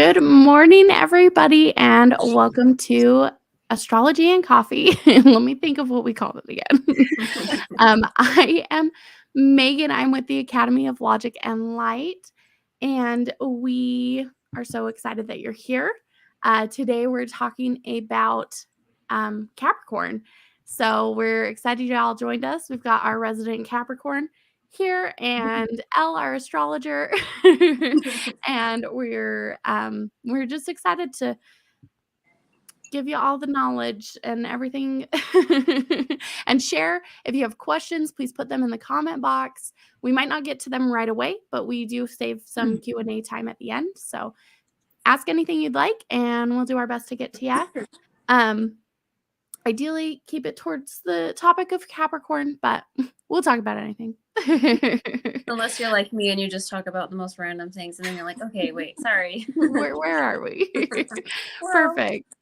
Good morning, everybody, and welcome to Astrology and Coffee. Let me think of what we called it again. I am Megan. I'm with the Academy of Logic and Light, and we are so excited that you're here. Today, we're talking about Capricorn. So we're excited you all joined us. We've got our resident Capricorn here and Elle, our astrologer. And we're just excited to give you all the knowledge and everything and share. If you have questions, please put them in the comment box. We might not get to them right away, but we do save some Q&A time at the end. So ask anything you'd like and we'll do our best to get to you. Ideally keep it towards the topic of Capricorn, but we'll talk about anything. Unless you're like me and you just talk about the most random things and then you're like, okay, wait, sorry. Where are we? Perfect.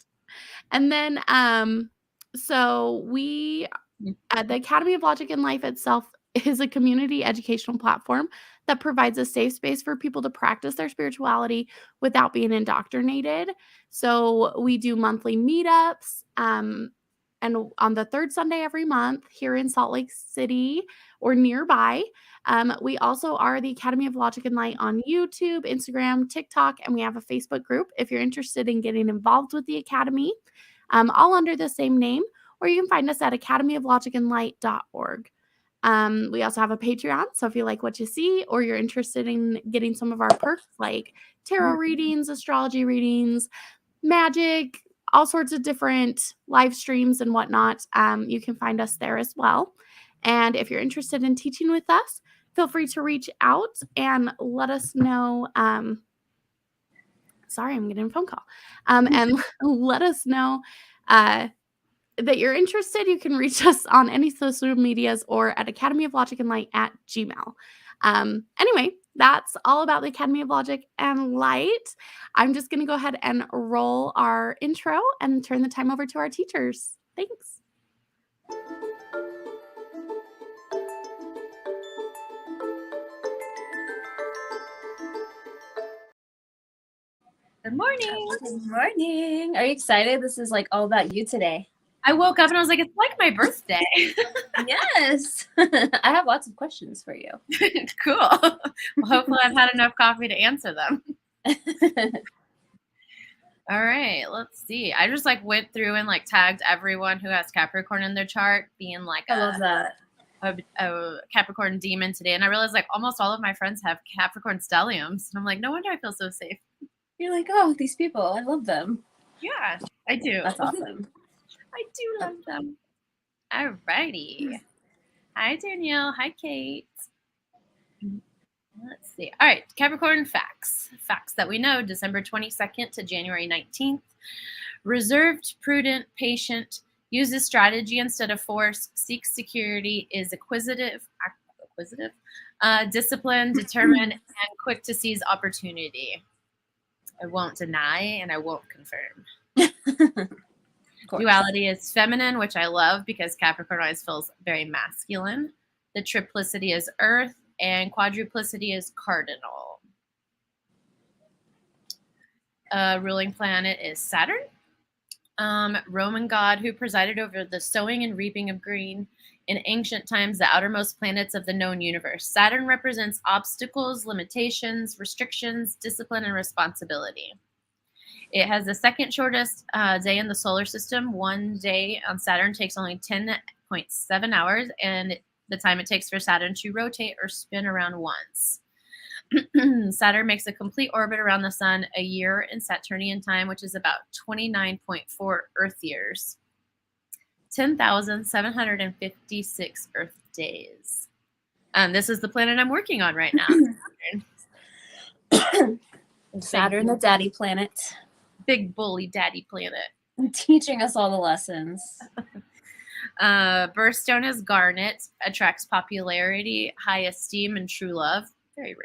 And then so we the Academy of Logic and Life itself is a community educational platform that provides a safe space for people to practice their spirituality without being indoctrinated. So we do monthly meetups and on the third Sunday every month here in Salt Lake City or nearby. We also are the Academy of Logic and Light on YouTube, Instagram, TikTok, and we have a Facebook group if you're interested in getting involved with the Academy, all under the same name, or you can find us at academyoflogicandlight.org. We also have a Patreon, so if you like what you see or you're interested in getting some of our perks like tarot readings, astrology readings, magic, all sorts of different live streams and whatnot, you can find us there as well. And if you're interested in teaching with us, feel free to reach out and let us know. Sorry, I'm getting a phone call. And let us know that you're interested. You can reach us on any social medias or at academyoflogicandlight@gmail.com. Anyway, that's all about the Academy of Logic and Light. I'm just going to go ahead and roll our intro and turn the time over to our teachers. Thanks. Good morning. Good morning. Are you excited? This is like all about you today. I woke up and I was like, it's like my birthday. Yes. I have lots of questions for you. Cool. Well, hopefully I've had enough coffee to answer them. All right, let's see. I just like went through and like tagged everyone who has Capricorn in their chart being like I love that. A Capricorn demon today. And I realized like almost all of my friends have Capricorn stelliums. And I'm like, no wonder I feel so safe. You're like, oh, these people, I love them. Yeah, I do. That's awesome. I do love them. All righty. Hi, Danielle. Hi, Kate. Let's see. All right, Capricorn facts. Facts that we know, December 22nd to January 19th. Reserved, prudent, patient, uses strategy instead of force, seeks security, is acquisitive, disciplined, determined, and quick to seize opportunity. I won't deny and I won't confirm. Duality is feminine, which I love because Capricorn always feels very masculine. The triplicity is earth and quadruplicity is cardinal. Ruling planet is Saturn. Roman god who presided over the sowing and reaping of grain in ancient times, the outermost planets of the known universe. Saturn represents obstacles, limitations, restrictions, discipline, and responsibility. It has the second shortest day in the solar system. One day on Saturn takes only 10.7 hours, and the time it takes for Saturn to rotate or spin around once. Saturn makes a complete orbit around the sun a year in Saturnian time, which is about 29.4 Earth years. 10,756 Earth days. This is the planet I'm working on right now. Saturn, the daddy planet. Big bully daddy planet. Teaching us all the lessons. Birthstone is garnet, attracts popularity, high esteem, and true love. Very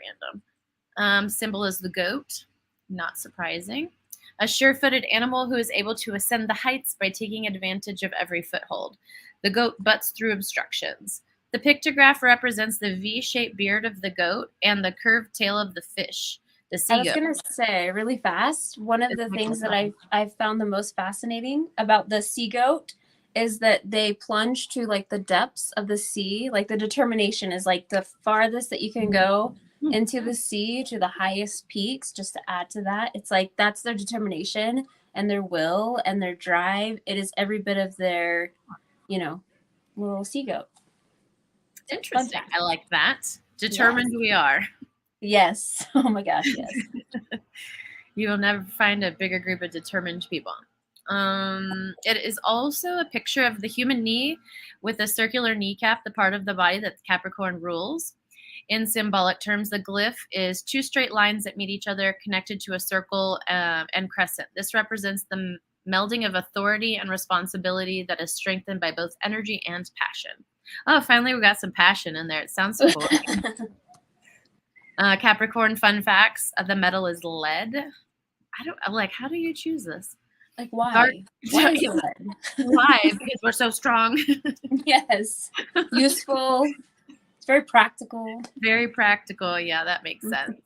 random. Symbol is the goat. Not surprising. A sure-footed animal who is able to ascend the heights by taking advantage of every foothold. The goat butts through obstructions. The pictograph represents the V-shaped beard of the goat and the curved tail of the fish. The I sea was goat gonna say really fast. One of is the my things that favorite. I've found the most fascinating about the sea goat is that they plunge to like the depths of the sea. Like the determination is like the farthest that you can go into the sea to the highest peaks. Just to add to that, it's like that's their determination and their will and their drive. It is every bit of their, you know, little sea goat. So, fun Interesting. fact. I like that. Determined we are. Yes. Oh my gosh. Yes. You will never find a bigger group of determined people. It is also a picture of the human knee with a circular kneecap, the part of the body that Capricorn rules. In symbolic terms, the glyph is two straight lines that meet each other, connected to a circle and crescent. This represents the melding of authority and responsibility that is strengthened by both energy and passion. Oh, finally, we got some passion in there. It sounds so boring. Capricorn fun facts. The metal is lead. How do you choose this? Like why? Dark- Why is it lead? Why? Because we're so strong. Yes. Useful. It's very practical. Very practical. Yeah, that makes sense.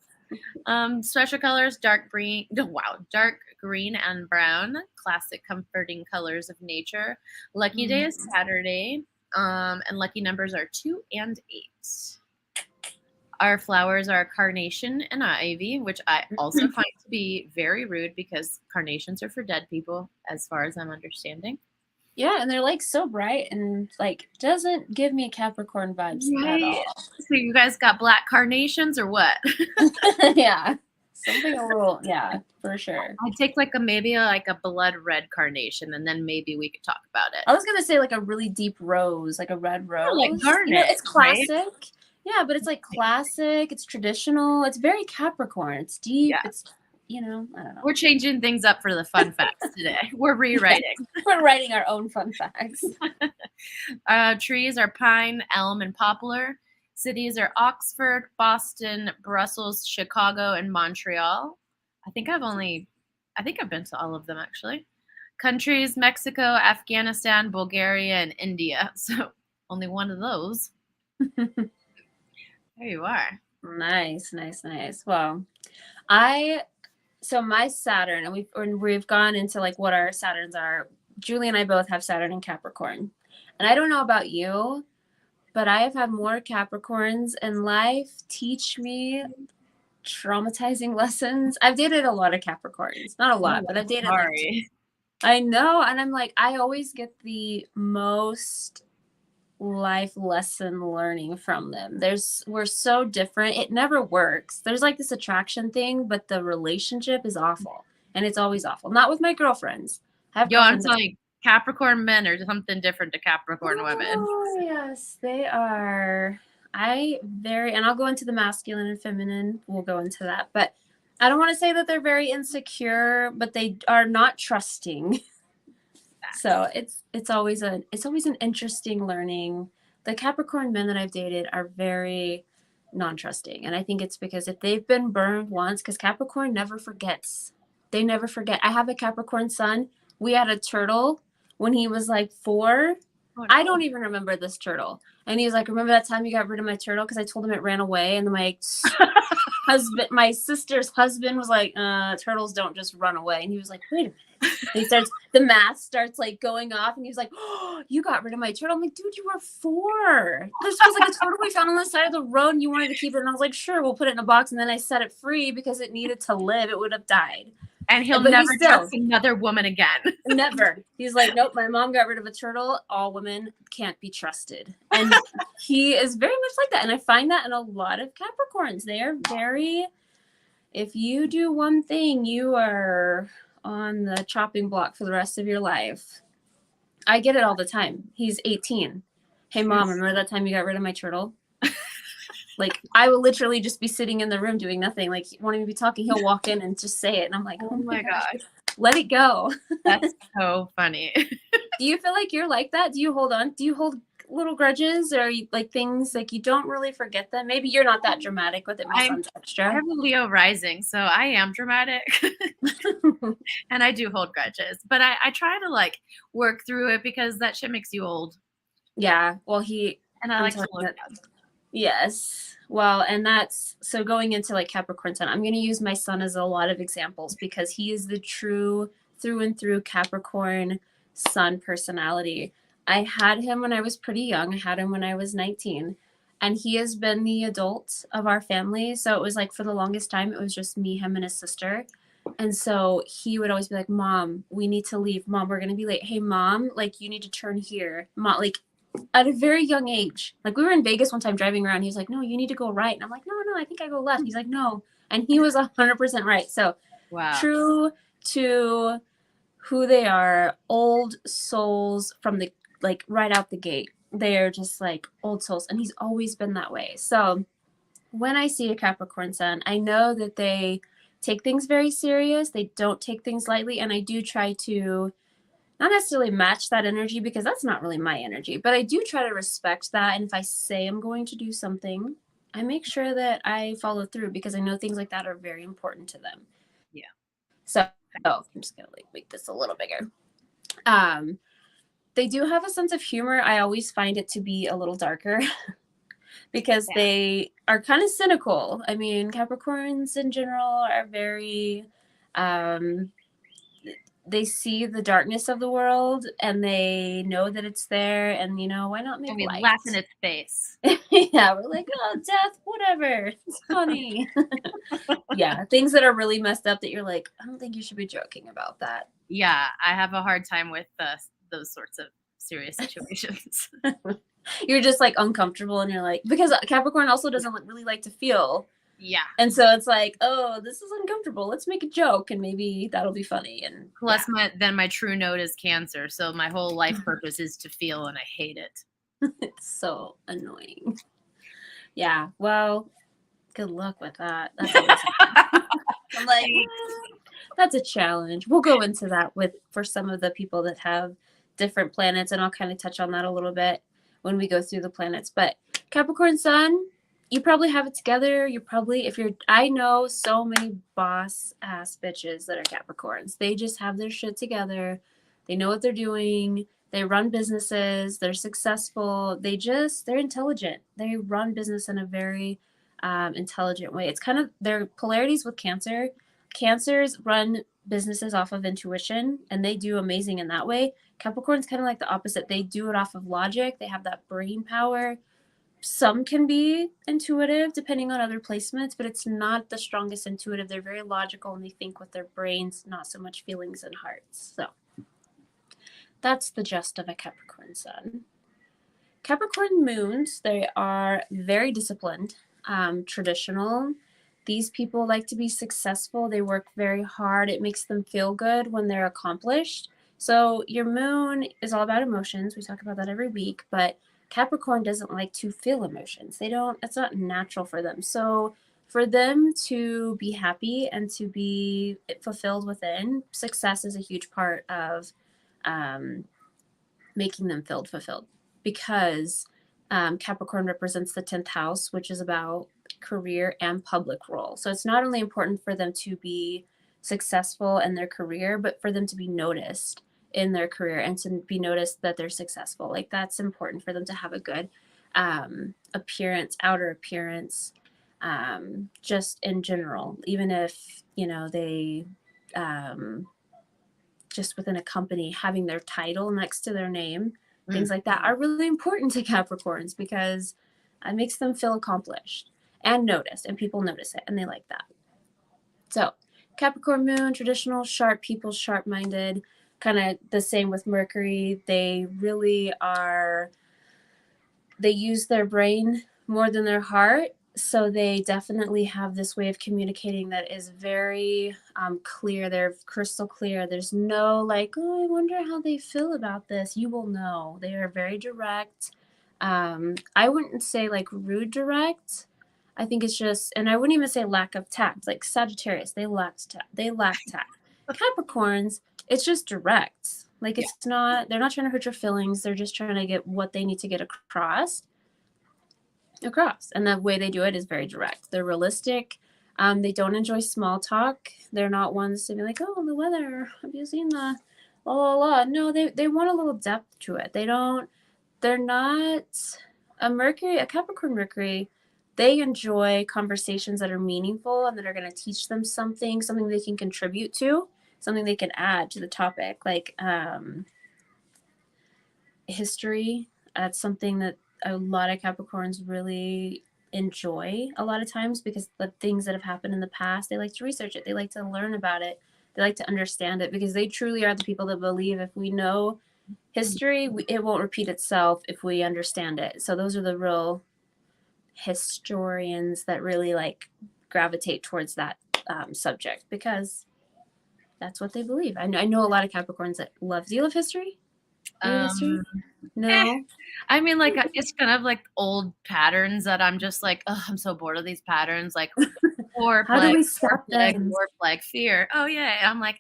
Special colors, dark green. Oh, wow. Dark green and brown. Classic comforting colors of nature. Lucky day is Saturday. And lucky numbers are 2 and 8. Our flowers are carnation and ivy, which I also find to be very rude because carnations are for dead people, as far as I'm understanding. Yeah, and they're like so bright and like doesn't give me Capricorn vibes at Right. all. So you guys got black carnations or what? Yeah. Something a little, yeah, for sure. I'd take maybe a blood red carnation, and then maybe we could talk about it. I was gonna say like a really deep rose, like a red rose. Like garnet, it's classic. Right? Yeah, but it's like classic. It's traditional. It's very Capricorn. It's deep. Yeah. It's I don't know. We're changing things up for the fun facts today. We're rewriting. We're writing our own fun facts. Trees are pine, elm, and poplar. Cities are Oxford, Boston, Brussels, Chicago, and Montreal. I think I've been to all of them actually. Countries: Mexico, Afghanistan, Bulgaria, and India. So only one of those. There you are. Nice. Well, so my Saturn, and we've gone into like what our Saturns are. Julie and I both have Saturn in Capricorn. And I don't know about you, but I have had more Capricorns in life teach me traumatizing lessons. I've dated a lot of Capricorns. Not a lot, but I've dated I know. And I'm like, I always get the most life lesson learning from them. We're so different. It never works. There's like this attraction thing, but the relationship is awful. And it's always awful. Not with my girlfriends. I'm telling Capricorn men are something different to Capricorn women. Oh, yes, they are. And I'll go into the masculine and feminine. We'll go into that. But I don't want to say that they're very insecure, but they are not trusting. So it's always an interesting learning. The Capricorn men that I've dated are very non-trusting. And I think it's because if they've been burned once, because Capricorn never forgets. They never forget. I have a Capricorn son. We had a turtle when he was like 4. Oh, no. I don't even remember this turtle. And he was like, remember that time you got rid of my turtle? Because I told him it ran away. And then my sister's husband was like, turtles don't just run away. And he was like, wait a minute. And the math starts like going off. And he was like, oh, you got rid of my turtle. I'm like, dude, you were 4. This was like a turtle we found on the side of the road and you wanted to keep it. And I was like, sure, we'll put it in a box. And then I set it free because it needed to live. It would have died. And he'll never trust another woman again. Never. He's like, nope, my mom got rid of a turtle. All women can't be trusted. And he is very much like that. And I find that in a lot of Capricorns. They are very, if you do one thing, you are on the chopping block for the rest of your life. I get it all the time. He's 18. Hey, Mom, remember that time you got rid of my turtle? Like, I will literally just be sitting in the room doing nothing. Like, won't even be talking. He'll walk in and just say it. And I'm like, oh my gosh, let it go. That's so funny. Do you feel like you're like that? Do you hold on? Do you hold little grudges or like things like you don't really forget them? Maybe you're not that dramatic with it. My son's extra. I have a Leo rising, so I am dramatic. And I do hold grudges. But I try to like work through it because that shit makes you old. Yeah. Well, and I like to look at. Yes. Well, and that's so going into like Capricorn sun. I'm going to use my son as a lot of examples because he is the true through and through Capricorn sun personality. I had him when I was pretty young. I had him when I was 19, and he has been the adult of our family. So it was like for the longest time, it was just me, him, and his sister. And so he would always be like, Mom, we need to leave. Mom, we're going to be late. Hey, Mom, like you need to turn here. Mom, like at a very young age. Like we were in Vegas one time driving around. He was like, no, you need to go right. And I'm like, no, I think I go left. He's like, no. And he was 100% right. So Wow. true to who they are, old souls from the, like right out the gate. They are just like old souls. And he's always been that way. So when I see a Capricorn sun, I know that they take things very serious. They don't take things lightly. And I do try to not necessarily match that energy because that's not really my energy, but I do try to respect that. And if I say I'm going to do something, I make sure that I follow through because I know things like that are very important to them. Yeah. So I'm just gonna like make this a little bigger. They do have a sense of humor. I always find it to be a little darker because they are kind of cynical. I mean, Capricorns in general are very they see the darkness of the world and they know that it's there, and you know, why not make light? Laugh in its face. Yeah, we're like, oh, death, whatever, it's funny. Yeah, things that are really messed up that you're like, I don't think you should be joking about that. Yeah, I have a hard time with those sorts of serious situations. You're just like uncomfortable, and you're like, because Capricorn also doesn't really like to feel. Yeah. And so it's like, oh, this is uncomfortable. Let's make a joke and maybe that'll be funny. And plus my true note is Cancer. So my whole life purpose is to feel, and I hate it. It's so annoying. Yeah. Well, good luck with that. That's I'm like, that's a challenge. We'll go into that for some of the people that have different planets, and I'll kind of touch on that a little bit when we go through the planets. But Capricorn sun, you probably have it together. I know so many boss ass bitches that are Capricorns. They just have their shit together. They know what they're doing. They run businesses. They're successful. They're intelligent. They run business in a very intelligent way. It's kind of their polarities with Cancer. Cancers run businesses off of intuition, and they do amazing in that way. Capricorn's kind of like the opposite. They do it off of logic. They have that brain power. Some can be intuitive depending on other placements, but it's not the strongest intuitive. They're very logical and they think with their brains, not so much feelings and hearts. So that's the gist of a Capricorn sun. Capricorn moons, they are very disciplined, traditional. These people like to be successful. They work very hard. It makes them feel good when they're accomplished. So your moon is all about emotions. We talk about that every week, but Capricorn doesn't like to feel emotions. It's not natural for them. So for them to be happy and to be fulfilled within, success is a huge part of making them feel fulfilled, because Capricorn represents the 10th house, which is about career and public role. So it's not only important for them to be successful in their career, but for them to be noticed in their career and to be noticed that they're successful. Like that's important for them to have a good appearance, outer appearance, just in general, even if, you know, they just within a company, having their title next to their name, things like that are really important to Capricorns because it makes them feel accomplished and noticed, and people notice it and they like that. So Capricorn moon, traditional, sharp people, sharp-minded, kind of the same with Mercury. They really they use their brain more than their heart. So they definitely have this way of communicating that is very clear. They're crystal clear. There's no like, oh, I wonder how they feel about this. You will know. They are very direct. I wouldn't say like rude direct. I think it's just, and I wouldn't even say lack of tact. Like Sagittarius, they lack tact. Capricorns, it's just direct. Like it's not, they're not trying to hurt your feelings. They're just trying to get what they need to get across. And the way they do it is very direct. They're realistic. They don't enjoy small talk. They're not ones to be like, oh, the weather, have you seen the la la la? No, they want a little depth to it. They're not A Capricorn Mercury, they enjoy conversations that are meaningful and that are going to teach them something they can contribute to, something they can add to the topic, like history. That's something that a lot of Capricorns really enjoy a lot of times, because the things that have happened in the past, they like to research it, they like to learn about it, they like to understand it, because they truly are the people that believe if we know history, it won't repeat itself if we understand it. So those are the real historians that really like gravitate towards that subject, because that's what they believe. I know a lot of Capricorns that love. Do you love history? History? No. I mean, like, it's kind of like old patterns that I'm just like, oh, I'm so bored of these patterns. Like, war, How do plague, we war, stop plague, them? war, plague, fear. Oh yeah, I'm like,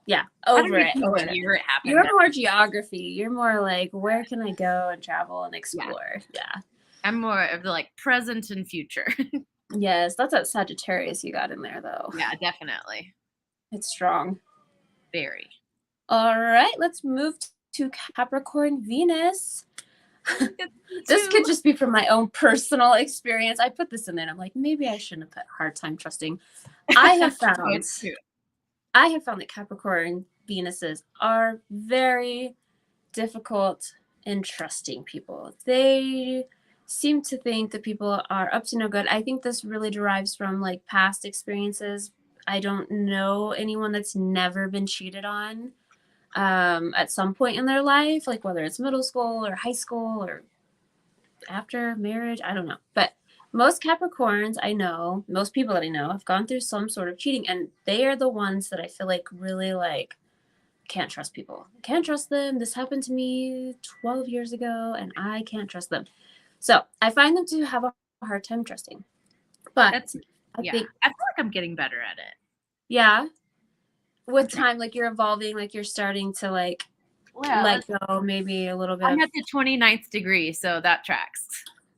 Yeah, I don't over even it. know Over what it. year it happened. You're more geography. You're more like, where can I go and travel and explore? Yeah. I'm more of the like present and future. Yes, that's that Sagittarius you got in there, though. Yeah, definitely. It's strong. Very. All right, let's move to Capricorn Venus. This could just be from my own personal experience. I put this in there and I'm like, maybe I shouldn't have put hard time trusting. I have found that Capricorn Venuses are very difficult and trusting people. They seem to think that people are up to no good. I think this really derives from like past experiences. I don't know anyone that's never been cheated on at some point in their life, like whether it's middle school or high school or after marriage. I don't know. But most Capricorns I know, most people that I know, have gone through some sort of cheating, and they are the ones that I feel like really like can't trust people. Can't trust them. This happened to me 12 years ago and I can't trust them. So I find them to have a hard time trusting. But I think, I feel like I'm getting better at it. Yeah. With time, like you're evolving, like you're starting to like let go maybe a little bit. I'm at the 29th degree, so that tracks.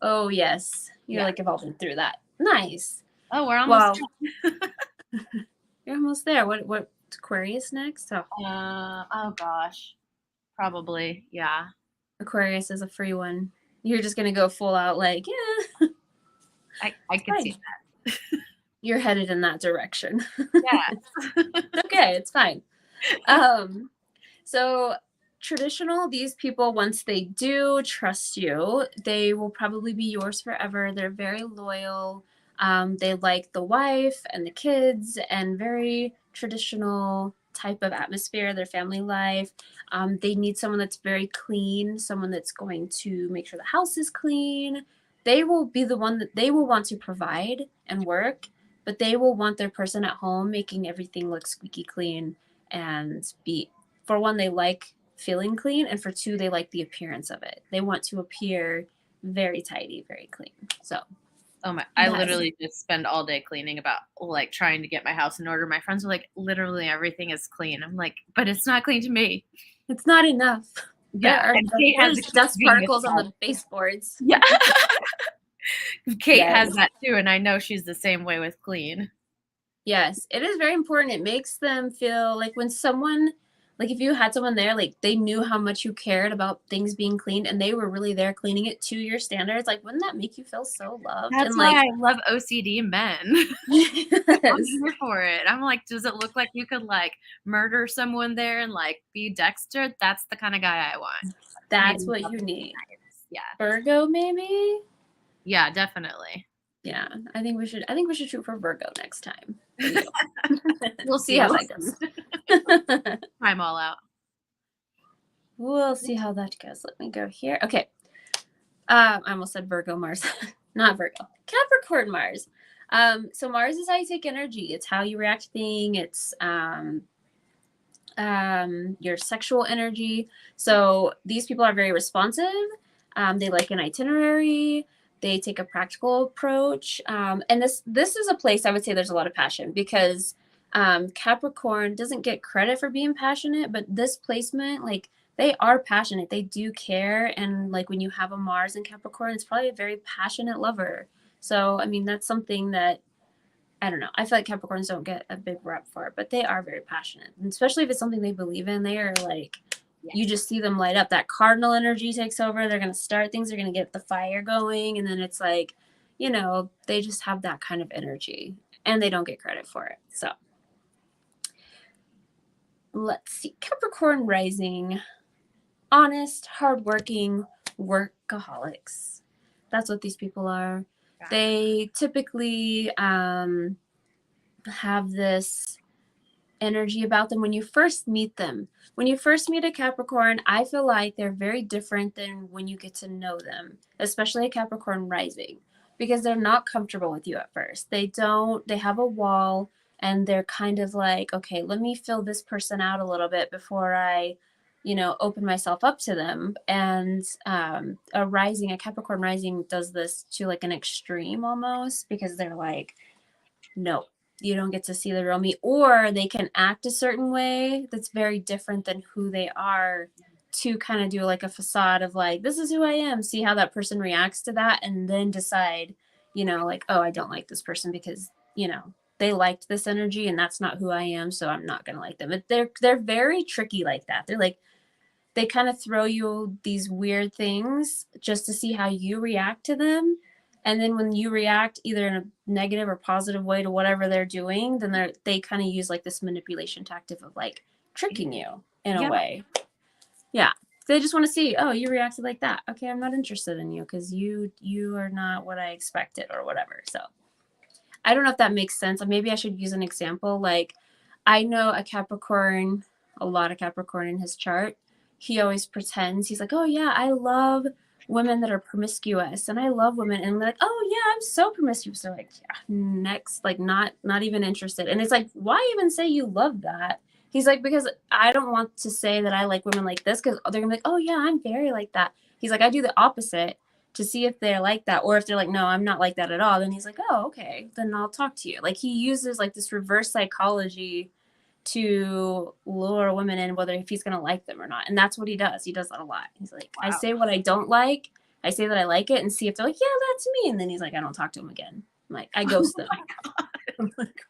Oh, yes. You're like evolving through that. Nice. Oh, we're almost You're almost there. What Aquarius next? Oh gosh. Probably, yeah. Aquarius is a free one. You're just gonna go full out like, yeah. I can see that. You're headed in that direction. Yeah. Okay, it's fine. So traditional, these people, once they do trust you, they will probably be yours forever. They're very loyal. They like the wife and the kids and very traditional type of atmosphere, their family life. They need someone that's very clean, someone that's going to make sure the house is clean. They will be the one that they will want to provide and work, but they will want their person at home making everything look squeaky clean and be, for one, they like feeling clean, and for two, they like the appearance of it. They want to appear very tidy, very clean. So oh my, I literally just spend all day cleaning, about like trying to get my house in order. My friends are like, literally everything is clean. I'm like, but it's not clean to me. It's not enough. Yeah. There's dust particles on the baseboards. Yeah. Kate has that too, and I know she's the same way with clean. Yes, it is very important. It makes them feel like when someone, like if you had someone there, like they knew how much you cared about things being cleaned and they were really there cleaning it to your standards, like wouldn't that make you feel so loved? That's why I love OCD men. Yes. I'm here for it. I'm like, does it look like you could like murder someone there and like be Dexter? That's the kind of guy I want. That's what you need. Yeah. Virgo, maybe? Yeah, definitely. Yeah, I think we should shoot for Virgo next time. We'll see how that goes. I'm all out. We'll see how that goes. Let me go here. Okay. I almost said Virgo Mars. Not Virgo. Capricorn Mars. So Mars is how you take energy. It's how you react to things. It's your sexual energy. So these people are very responsive. They like an itinerary. They take a practical approach. And this is a place I would say there's a lot of passion, because Capricorn doesn't get credit for being passionate, but this placement, like they are passionate. They do care. And like when you have a Mars in Capricorn, it's probably a very passionate lover. So, I mean, that's something that, I don't know. I feel like Capricorns don't get a big rep for it, but they are very passionate. And especially if it's something they believe in, they are like Yeah. you just see them light up. That cardinal energy takes over. They're going to start things. They're going to get the fire going. And then it's like, you know, they just have that kind of energy and they don't get credit for it. So let's see. Capricorn rising, honest, hardworking, workaholics. That's what these people are. They typically have this energy about them when you first meet them. When you first meet a Capricorn, I feel like they're very different than when you get to know them, especially a Capricorn rising, because they're not comfortable with you at first. They have a wall and they're kind of like, okay, let me fill this person out a little bit before I, you know, open myself up to them. And a Capricorn rising does this to like an extreme almost, because they're like, no, you don't get to see the real me. Or they can act a certain way that's very different than who they are, to kind of do like a facade of like, this is who I am, see how that person reacts to that, and then decide, you know, like, oh, I don't like this person because, you know, they liked this energy and that's not who I am, so I'm not gonna like them. They're very tricky like that. They're like, they kind of throw you these weird things just to see how you react to them. And then when you react either in a negative or positive way to whatever they're doing, then they kind of use like this manipulation tactic of like tricking you in a way. Yeah. They just want to see, oh, you reacted like that. Okay, I'm not interested in you because you are not what I expected or whatever. So I don't know if that makes sense. Maybe I should use an example. Like, I know a lot of Capricorn in his chart. He always pretends, he's like, oh yeah, I love women that are promiscuous and I love women, and like, oh yeah, I'm so promiscuous. So like, yeah, next, like not even interested. And it's like, why even say you love that? He's like, because I don't want to say that I like women like this, because they're gonna be like, oh yeah, I'm very like that. He's like, I do the opposite to see if they're like that, or if they're like, no, I'm not like that at all. Then he's like, oh, okay, then I'll talk to you. Like, he uses like this reverse psychology to lure women in, whether if he's gonna like them or not. And that's what he does. He does that a lot. He's like, wow. I say what I don't like, I say that I like it, and see if they're like, yeah, that's me. And then he's like, I don't talk to him again. I'm like, I ghost them. I'm like,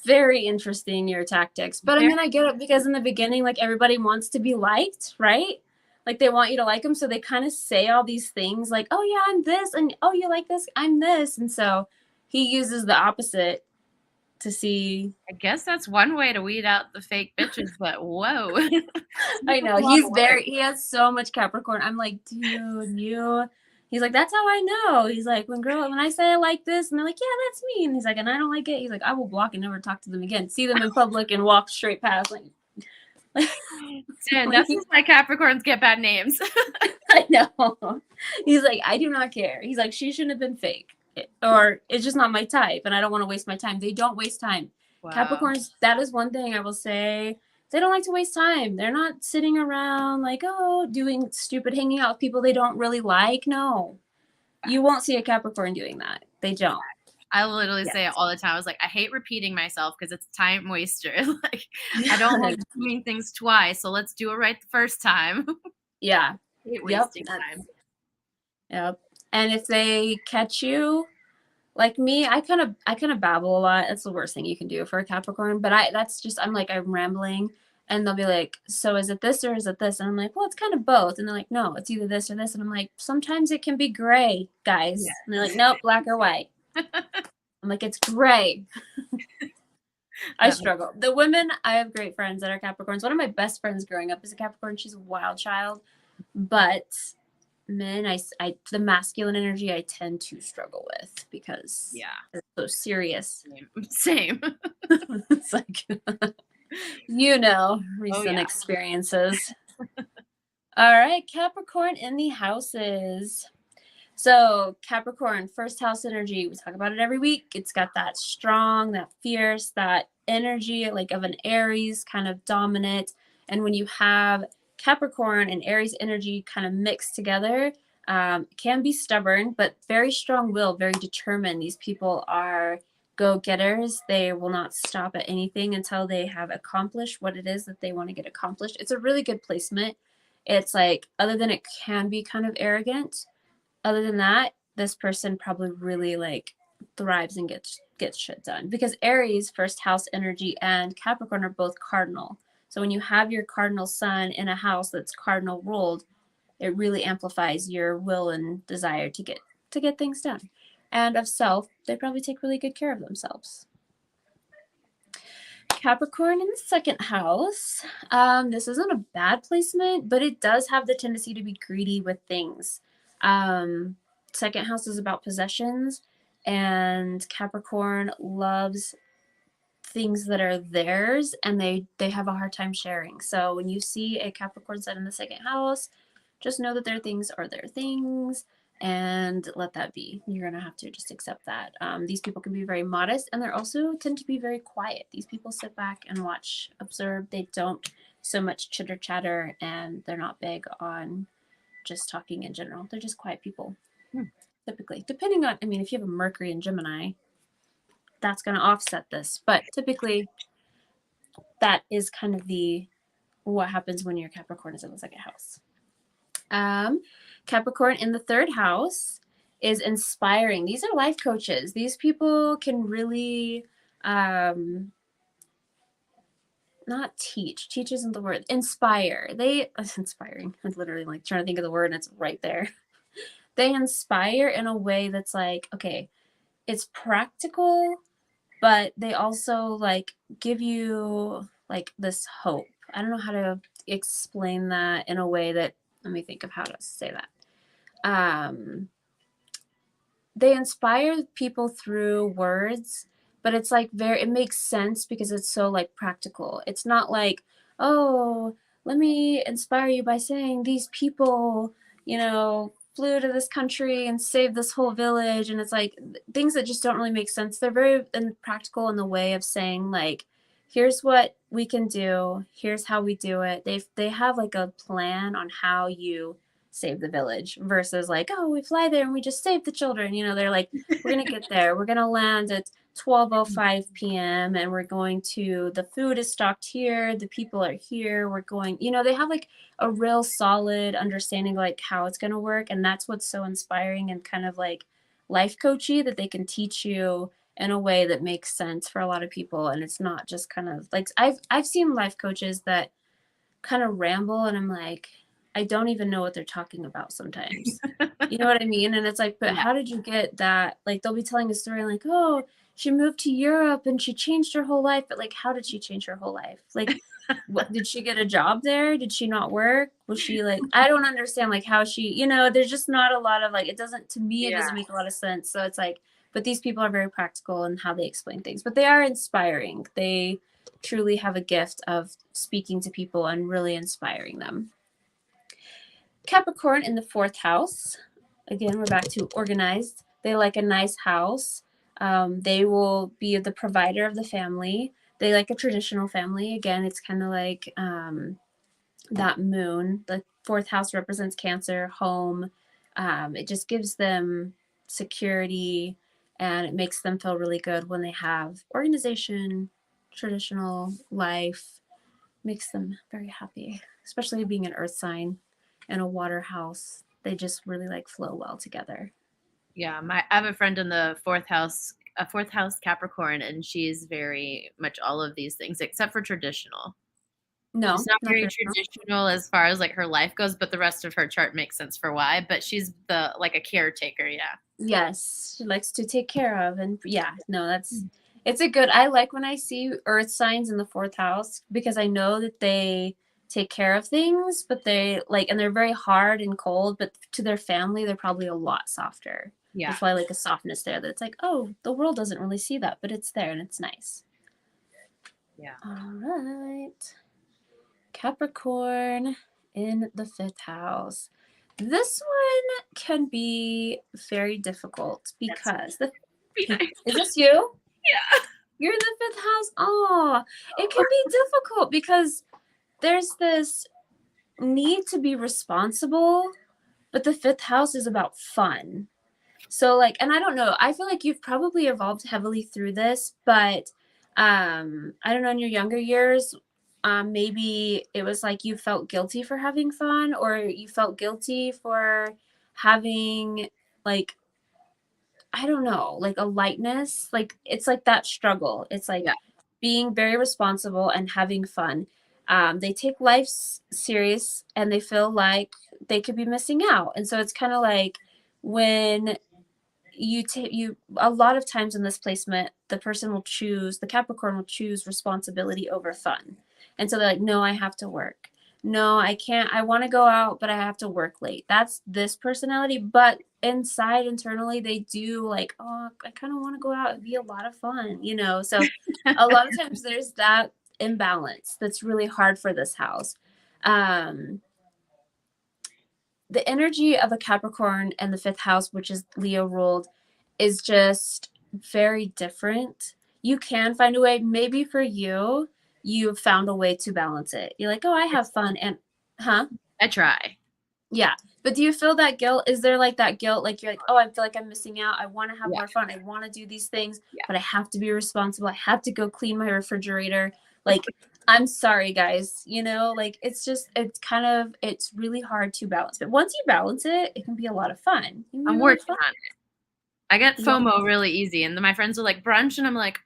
very interesting, your tactics. But I mean, I get it, because in the beginning, like, everybody wants to be liked, right? Like, they want you to like them, so they kind of say all these things like, oh yeah, I'm this, and oh, you like this, I'm this. And so he uses the opposite to see. I guess that's one way to weed out the fake bitches, but whoa. I know, he has so much Capricorn. I'm like, dude, he's like, that's how I know. He's like, when I say I like this, and they're like, yeah, that's me. And he's like, and I don't like it. He's like, I will block and never talk to them again. See them in public and walk straight past. Like, dude, that's just why Capricorns get bad names. I know. He's like, I do not care. He's like, she shouldn't have been fake, or it's just not my type, and I don't want to waste my time. They don't waste time. Wow. Capricorns, that is one thing I will say. They don't like to waste time. They're not sitting around like, oh, doing stupid, hanging out with people they don't really like. No, you won't see a Capricorn doing that. They don't. I literally say it all the time. I was like, I hate repeating myself because it's time waster. Like, I don't like doing things twice, so let's do it right the first time. Yeah. Wasting time. Yep. And if they catch you, like me, I kind of babble a lot. That's the worst thing you can do for a Capricorn. But I'm like, I'm rambling, and they'll be like, so is it this or is it this? And I'm like, well, it's kind of both. And they're like, no, it's either this or this. And I'm like, sometimes it can be gray, guys. Yeah. And they're like, nope, black or white. I'm like, it's gray. I struggle. The women, I have great friends that are Capricorns. One of my best friends growing up is a Capricorn. She's a wild child. But men, the masculine energy I tend to struggle with, because it's so serious. Same. It's like, recent experiences. All right, Capricorn in the houses. So Capricorn, first house energy, we talk about it every week. It's got that strong, that fierce, that energy like of an Aries, kind of dominant. And when you have Capricorn and Aries energy kind of mixed together, can be stubborn, but very strong will, very determined. These people are go-getters. They will not stop at anything until they have accomplished what it is that they want to get accomplished. It's a really good placement. It's like, other than it can be kind of arrogant, other than that, this person probably really like thrives and gets shit done, because Aries, first house energy, and Capricorn are both cardinal. So when you have your cardinal sun in a house that's cardinal ruled, it really amplifies your will and desire to get things done. And of self, they probably take really good care of themselves. Capricorn in the second house. This isn't a bad placement, but it does have the tendency to be greedy with things. Second house is about possessions, and Capricorn loves things that are theirs, and they have a hard time sharing. So when you see a Capricorn set in the second house, just know that their things are their things and let that be. You're going to have to just accept that. These people can be very modest, and they're also tend to be very quiet. These people sit back and watch, observe. They don't so much chitter chatter, and they're not big on just talking in general. They're just quiet people, typically. Depending on, I mean, if you have a Mercury in Gemini, that's going to offset this. But typically, that is kind of what happens when your Capricorn is in the second house. Capricorn in the third house is inspiring. These are life coaches. These people can really not teach. Teach isn't the word. Inspire. It's inspiring. I'm literally like trying to think of the word and it's right there. They inspire in a way that's like, okay, it's practical, but they also like give you like this hope. I don't know how to explain that in a way that, let me think of how to say that. They inspire people through words, but it's like it makes sense because it's so like practical. It's not like, oh, let me inspire you by saying these people, flew to this country and saved this whole village. And it's like things that just don't really make sense. They're very practical in the way of saying like, here's what we can do. Here's how we do it. They have like a plan on how you save the village versus like, oh, we fly there and we just save the children. They're like, we're going to get there. We're going to land at 12:05 p.m. and we're going to, the food is stocked here. The people are here. We're going, they have like a real solid understanding like how it's going to work. And that's what's so inspiring and kind of like life coachy, that they can teach you in a way that makes sense for a lot of people. And it's not just kind of like, I've seen life coaches that kind of ramble and I'm like, I don't even know what they're talking about sometimes. You know what I mean? And it's like, but how did you get that? Like they'll be telling a story like, oh, she moved to Europe and she changed her whole life. But like, how did she change her whole life? Like, what, did she get a job there? Did she not work? Was she like, I don't understand like how she, there's just not a lot of like, it doesn't make a lot of sense. So it's like, but these people are very practical in how they explain things, but they are inspiring. They truly have a gift of speaking to people and really inspiring them. Capricorn in the fourth house. Again, we're back to organized. They like a nice house. They will be the provider of the family. They like a traditional family. Again, it's kind of like that moon. The fourth house represents Cancer, home. It just gives them security and it makes them feel really good when they have organization, traditional life. Makes them very happy, especially being an earth sign and a water house. They just really like flow well together. Yeah, I have a friend in the fourth house, a fourth house Capricorn, and she's very much all of these things except for traditional. No, it's not very traditional as far as like her life goes, but the rest of her chart makes sense for why. But she's like a caretaker, yeah. Yes, she likes to take care of, and it's a good. I like when I see earth signs in the fourth house because I know that they take care of things, but they like, and they're very hard and cold, but to their family, they're probably a lot softer. Yeah. That's why I like a softness there. That it's like, oh, the world doesn't really see that, but it's there and it's nice. Yeah. All right. Capricorn in the fifth house. This one can be very difficult because is this you? Yeah. You're in the fifth house. Oh, it can be difficult because there's this need to be responsible, but the fifth house is about fun. So like, and I don't know, I feel like you've probably evolved heavily through this, but I don't know, in your younger years, maybe it was like you felt guilty for having fun, or you felt guilty for having like, I don't know, like a lightness. Like it's like that struggle. It's like being very responsible and having fun. They take life serious and they feel like they could be missing out. And so it's kind of like when you a lot of times in this placement, the Capricorn will choose responsibility over fun. And so they're like, no, I have to work. No, I can't. I want to go out, but I have to work late. That's this personality. But internally, they do like, oh, I kind of want to go out. It'd be a lot of fun, you know? So a lot of times there's that imbalance that's really hard for this house. The energy of a Capricorn and the fifth house, which is Leo ruled, is just very different. You can find a way. Maybe for you, you've found a way to balance it. You're like, oh, I have fun. And, I try. Yeah. But do you feel that guilt? Is there like that guilt? Like you're like, oh, I feel like I'm missing out. I want to have more fun. I want to do these things, but I have to be responsible. I have to go clean my refrigerator. Like, I'm sorry, guys. You know, like it's really hard to balance. But once you balance it, it can be a lot of fun. I'm working on it. I get FOMO really easy, and then my friends are like brunch, and I'm like,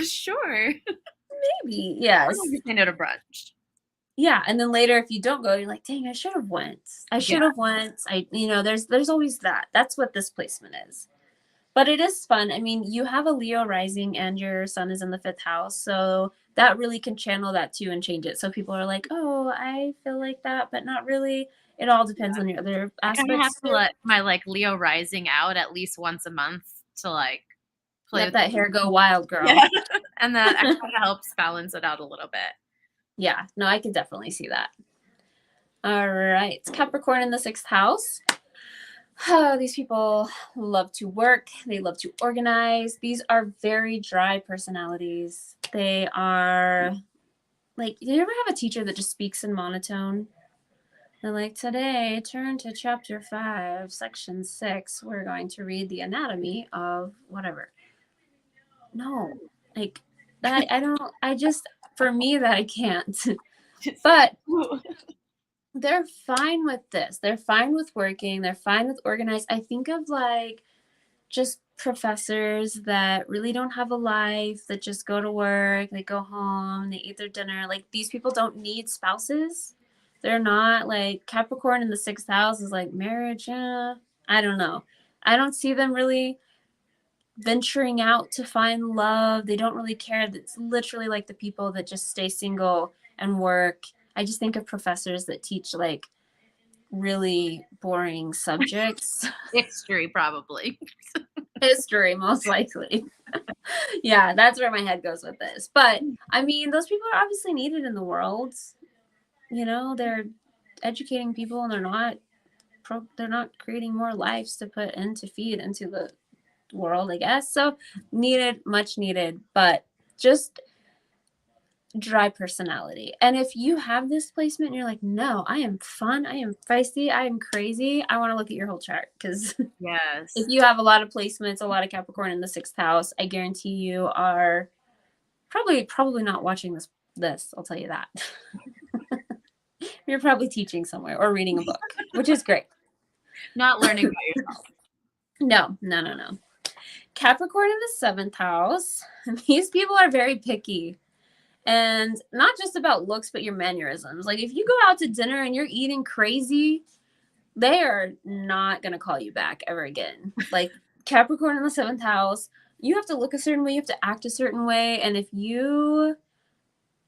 sure, maybe, yes. I know to brunch. Yeah, and then later, if you don't go, you're like, dang, I should have went. There's always that. That's what this placement is. But it is fun. I mean, you have a Leo rising and your sun is in the fifth house. So that really can channel that too and change it. So people are like, oh, I feel like that, but not really. It all depends on your other aspects. I have to let my like Leo rising out at least once a month to like play let that hair go wild, girl. Yeah. And that actually helps balance it out a little bit. Yeah, no, I can definitely see that. All right. Capricorn in the sixth house. Oh, these people love to work. They love to organize. These are very dry personalities. They are like, do you ever have a teacher that just speaks in monotone? They're like, today, turn to chapter 5, section 6. We're going to read the anatomy of whatever. No, like that. For me, that I can't. But they're fine with this. They're fine with working. They're fine with organized. I think of like just professors that really don't have a life, that just go to work, they go home, they eat their dinner. Like these people don't need spouses. They're not like Capricorn in the sixth house is like marriage. Yeah, I don't know. I don't see them really venturing out to find love. They don't really care. It's literally like the people that just stay single and work. I just think of professors that teach like really boring subjects. History, probably. History, most likely. Yeah, that's where my head goes with this. But I mean, those people are obviously needed in the world. You know, they're educating people and they're not creating more lives to put in to feed into the world, I guess. So needed, much needed, but just dry personality. And if you have this placement and you're like, no, I am fun, I am feisty, I am crazy, I want to look at your whole chart, because yes, if you have a lot of placements, a lot of Capricorn in the sixth house, I guarantee you are probably not watching this, I'll tell you that. You're probably teaching somewhere or reading a book, which is great. Not learning by yourself. No. Capricorn in the seventh house. These people are very picky. And not just about looks, but your mannerisms. Like if you go out to dinner and you're eating crazy, they are not going to call you back ever again. Like Capricorn in the seventh house, you have to look a certain way, you have to act a certain way. And if you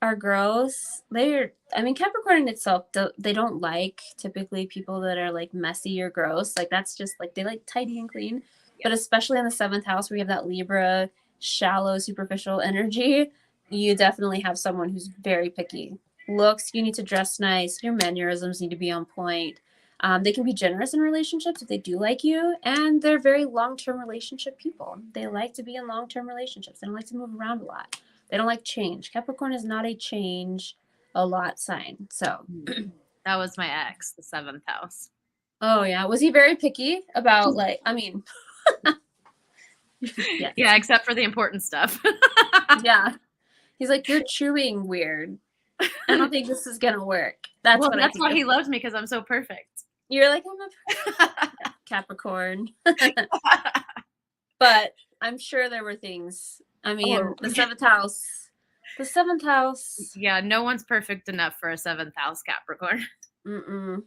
are gross, Capricorn in itself, they don't like typically people that are like messy or gross. Like that's just like, they like tidy and clean. Yes. But especially in the seventh house where you have that Libra, shallow, superficial energy, you definitely have someone who's very picky. Looks, you need to dress nice. Your mannerisms need to be on point. They can be generous in relationships if they do like you, and they're very long-term relationship people. They like to be in long-term relationships. They don't like to move around a lot. They don't like change. Capricorn is not a change a lot sign. So that was my ex, the seventh house. Oh yeah. Was he very picky about yes. Yeah, except for the important stuff. Yeah. He's like, you're chewing weird. I don't think this is gonna work. That's why he loves me, because I'm so perfect. You're like, I'm a Capricorn. But I'm sure there were things. I mean, the seventh house, The 7th house. Yeah, no one's perfect enough for a 7th house Capricorn. Mm-mm.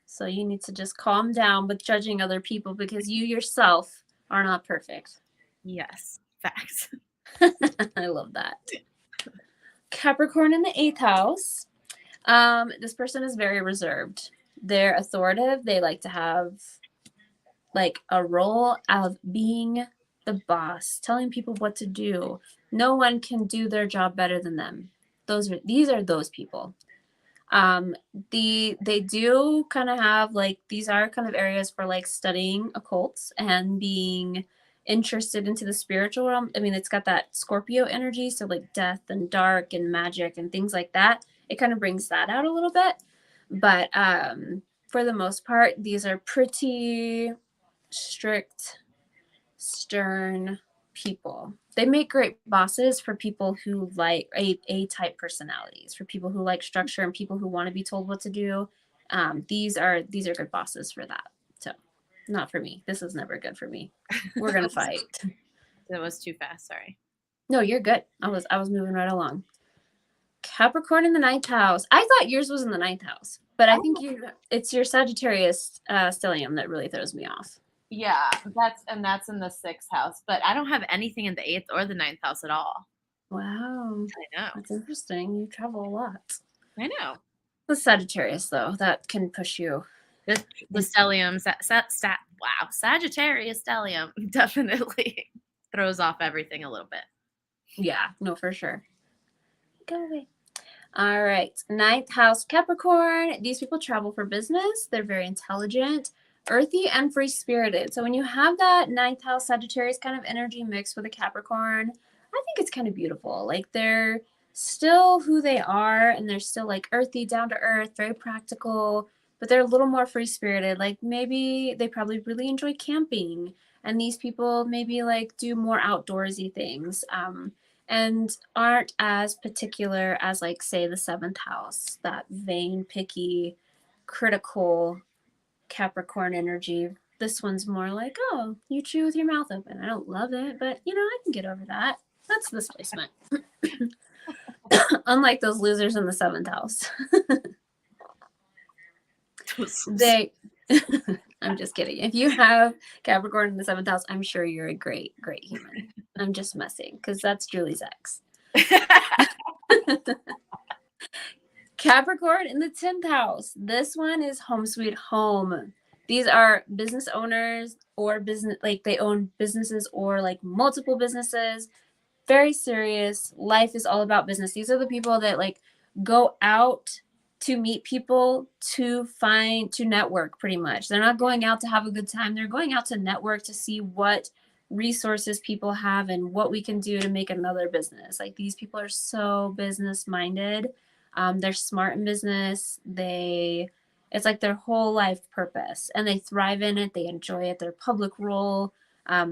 So you need to just calm down with judging other people because you yourself are not perfect. Yes, facts. I love that. Capricorn in the 8th house. This person is very reserved. They're authoritative. They like to have like a role of being the boss, telling people what to do. No one can do their job better than them. These are those people. They do kind of have like these are kind of areas for like studying occults and being interested into the spiritual realm. I mean, it's got that Scorpio energy, so like death and dark and magic and things like that. It kind of brings that out a little bit. But for the most part, these are pretty strict, stern people. They make great bosses for people who like A-type personalities, for people who like structure and people who want to be told what to do. These are good bosses for that. So, not for me. This is never good for me. We're gonna fight. That was too fast. Sorry. No, you're good. I was moving right along. Capricorn in the 9th house. I thought yours was in the 9th house, but I think it's your Sagittarius stellium that really throws me off. Yeah, that's in the 6th house, but I don't have anything in the 8th or the 9th house at all. Wow. I know. That's interesting. You travel a lot. I know. The Sagittarius, though, that can push you. The stellium, wow, Sagittarius stellium definitely throws off everything a little bit. Yeah, no, for sure. Go away. All right. 9th house Capricorn. These people travel for business. They're very intelligent, earthy, and free spirited. So when you have that 9th house Sagittarius kind of energy mixed with a Capricorn, I think it's kind of beautiful. Like they're still who they are and they're still like earthy, down to earth, very practical, but they're a little more free spirited. Like maybe they probably really enjoy camping. And these people maybe like do more outdoorsy things. And aren't as particular as like say the 7th house, that vain, picky, critical Capricorn energy. This one's more like, oh, you chew with your mouth open. I don't love it, but I can get over that. That's this placement. Unlike those losers in the 7th house. I'm just kidding. If you have Capricorn in the 7th house, I'm sure you're a great, great human. I'm just messing because that's Julie's ex. Capricorn in the 10th house. This one is home sweet home. These are business owners or business, like they own businesses or like multiple businesses. Very serious. Life is all about business. These are the people that like go out to meet people, to network pretty much. They're not going out to have a good time. They're going out to network to see what resources people have and what we can do to make another business. Like these people are so business minded. They're smart in business. It's like their whole life purpose and they thrive in it. They enjoy it. Their public role, how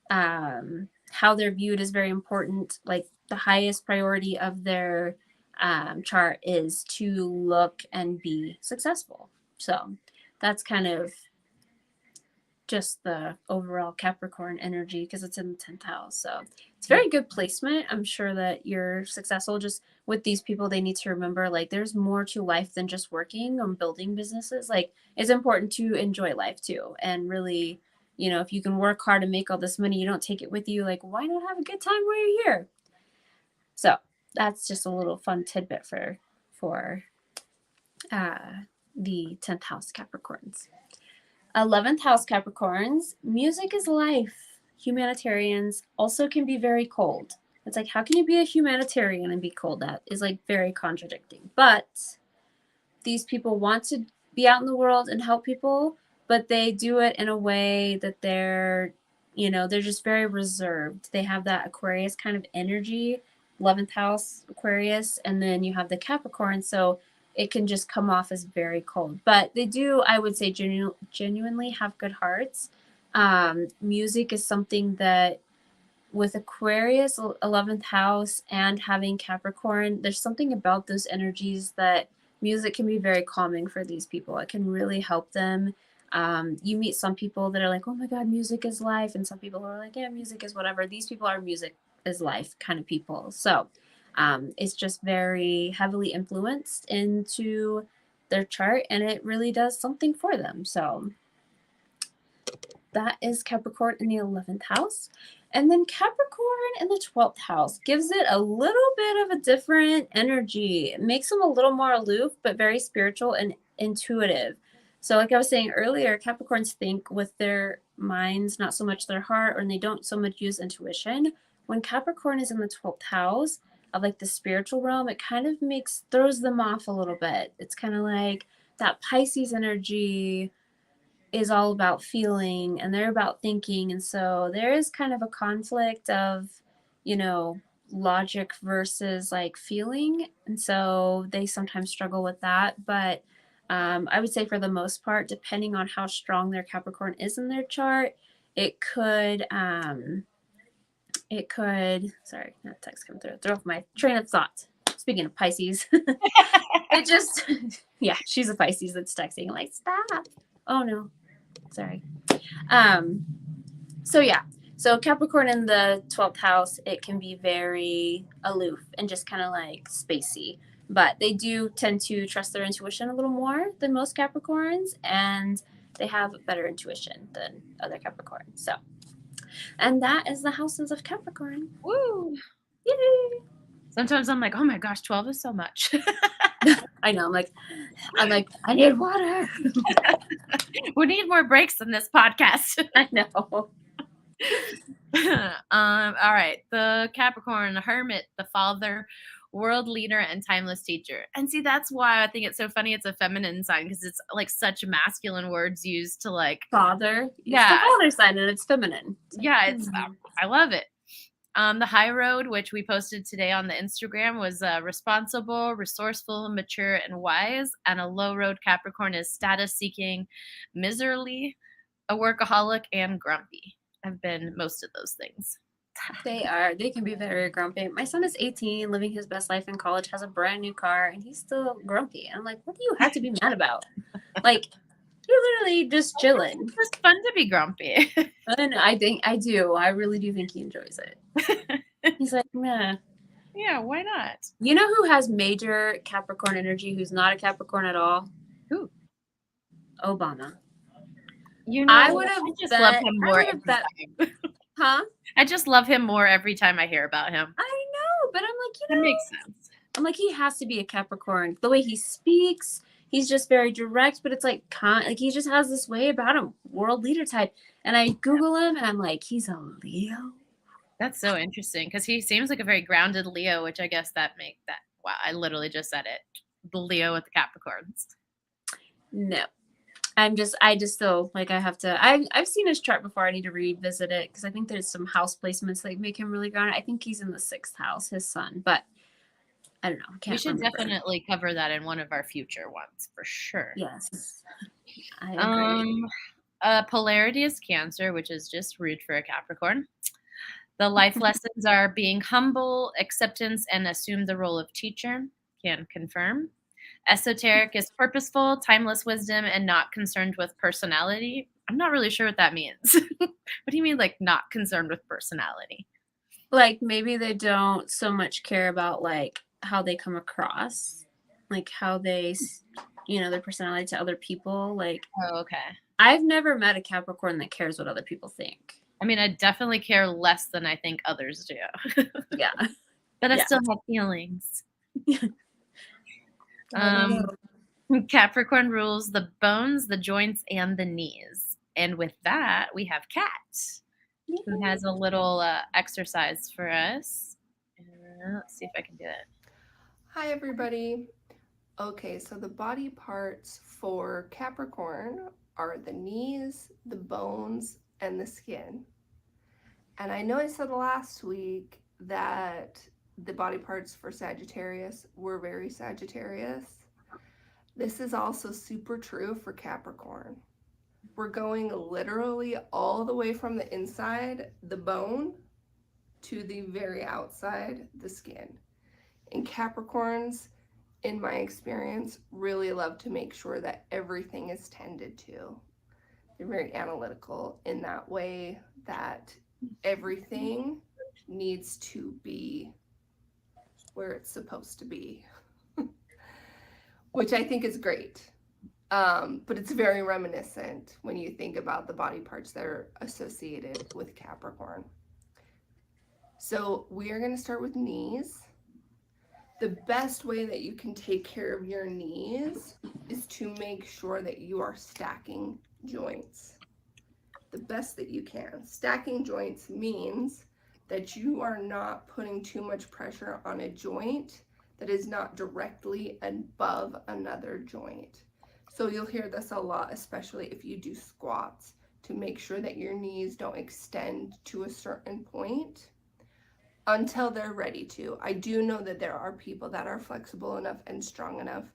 they're viewed is very important. Like the highest priority of their chart is to look and be successful. So that's kind of just the overall Capricorn energy because it's in the 10th house. So it's very good placement. I'm sure that you're successful. Just with these people, they need to remember like there's more to life than just working on building businesses. Like it's important to enjoy life too. And really, if you can work hard and make all this money, you don't take it with you. Like, why not have a good time while you're here? So that's just a little fun tidbit for the 10th house Capricorns. 11th house Capricorns, music is life. Humanitarians also can be very cold. It's like, how can you be a humanitarian and be cold? That is like very contradicting. But these people want to be out in the world and help people, but they do it in a way that they're just very reserved. They have that Aquarius kind of energy, 11th house Aquarius, and then you have the Capricorn. So it can just come off as very cold. But they do, I would say, genuinely have good hearts. Music is something that with Aquarius, 11th house, and having Capricorn, there's something about those energies that music can be very calming for these people. It can really help them. You meet some people that are like, oh my God, music is life. And some people are like, yeah, music is whatever. These people are music is life kind of people. So it's just very heavily influenced into their chart, and it really does something for them. So that is Capricorn in the 11th house. And then Capricorn in the 12th house gives it a little bit of a different energy. It makes them a little more aloof, but very spiritual and intuitive. So like I was saying earlier, Capricorns think with their minds, not so much their heart, and they don't so much use intuition. When Capricorn is in the 12th house of like the spiritual realm, it kind of throws them off a little bit. It's kind of like that Pisces energy is all about feeling, and they're about thinking. And so there is kind of a conflict of, logic versus like feeling. And so they sometimes struggle with that. But I would say for the most part, depending on how strong their Capricorn is in their chart, it could, sorry, that text come throw off my train of thought. Speaking of Pisces, it just, yeah, she's a Pisces that's texting like, stop. Oh no. Sorry. So Capricorn in the 12th house, it can be very aloof and just kind of like spacey, but they do tend to trust their intuition a little more than most Capricorns, and they have better intuition than other Capricorns. So, and that is the houses of Capricorn. Woo! Yay! Sometimes I'm like, oh my gosh, 12 is so much. I know. I'm like, I need water. We need more breaks in this podcast. I know. All right. The Capricorn, the Hermit, the father, world leader, and timeless teacher. And see, that's why I think it's so funny. It's a feminine sign because it's like such masculine words used to like Father. Yeah. It's the father sign and it's feminine. I love it. The high road, which we posted today on the Instagram, was responsible, resourceful, mature, and wise. And a low road Capricorn is status seeking, miserly, a workaholic, and grumpy. I've been most of those things. They can be very grumpy. My son is 18, living his best life in college, has a brand new car, and he's still grumpy. I'm like, what do you have to be mad about? Like, you're literally just chilling. It's just fun to be grumpy. And I do. I really do think he enjoys it. He's like, meh. Yeah, why not? You know who has major Capricorn energy, who's not a Capricorn at all? Who? Obama. I just love him more every time. Huh? I just love him more every time I hear about him. I know, but I'm like, that makes sense. I'm like, he has to be a Capricorn. The way he speaks, he's just very direct, but it's like he just has this way about him, world leader type. And I Google him, and I'm like, he's a Leo. That's so interesting because he seems like a very grounded Leo, which I guess wow, I literally just said it. The Leo with the Capricorns. No. I just still like I've seen his chart before. I need to revisit it because I think there's some house placements that make him really grounded. I think he's in the 6th house, his son, but I don't know. We should definitely cover that in one of our future ones for sure. Yes. I agree. Polarity is Cancer, which is just rude for a Capricorn. The life lessons are being humble, acceptance, and assume the role of teacher. Can confirm. Esoteric is purposeful, timeless wisdom, and not concerned with personality. I'm not really sure what that means. What do you mean, like, not concerned with personality? Like, maybe they don't so much care about, like, how they come across, like, how they, their personality to other people. Like, oh, okay. I've never met a Capricorn that cares what other people think. I mean, I definitely care less than I think others do. Yeah. But I still have feelings. Capricorn rules the bones, the joints, and the knees. And with that, we have Kat, who has a little exercise for us. Let's see if I can do it. Hi, everybody. Okay, so the body parts for Capricorn are the knees, the bones, and the skin. And I know I said last week that the body parts for Sagittarius were very Sagittarius. This is also super true for Capricorn. We're going literally all the way from the inside, the bone, to the very outside, the skin. And Capricorns, in my experience, really love to make sure that everything is tended to. They're very analytical in that way, that everything needs to be where it's supposed to be, which I think is great. But it's very reminiscent when you think about the body parts that are associated with Capricorn. So we are going to start with knees. The best way that you can take care of your knees is to make sure that you are stacking joints the best that you can. Stacking joints means that you are not putting too much pressure on a joint that is not directly above another joint. So you'll hear this a lot, especially if you do squats, to make sure that your knees don't extend to a certain point until they're ready to. I do know that there are people that are flexible enough and strong enough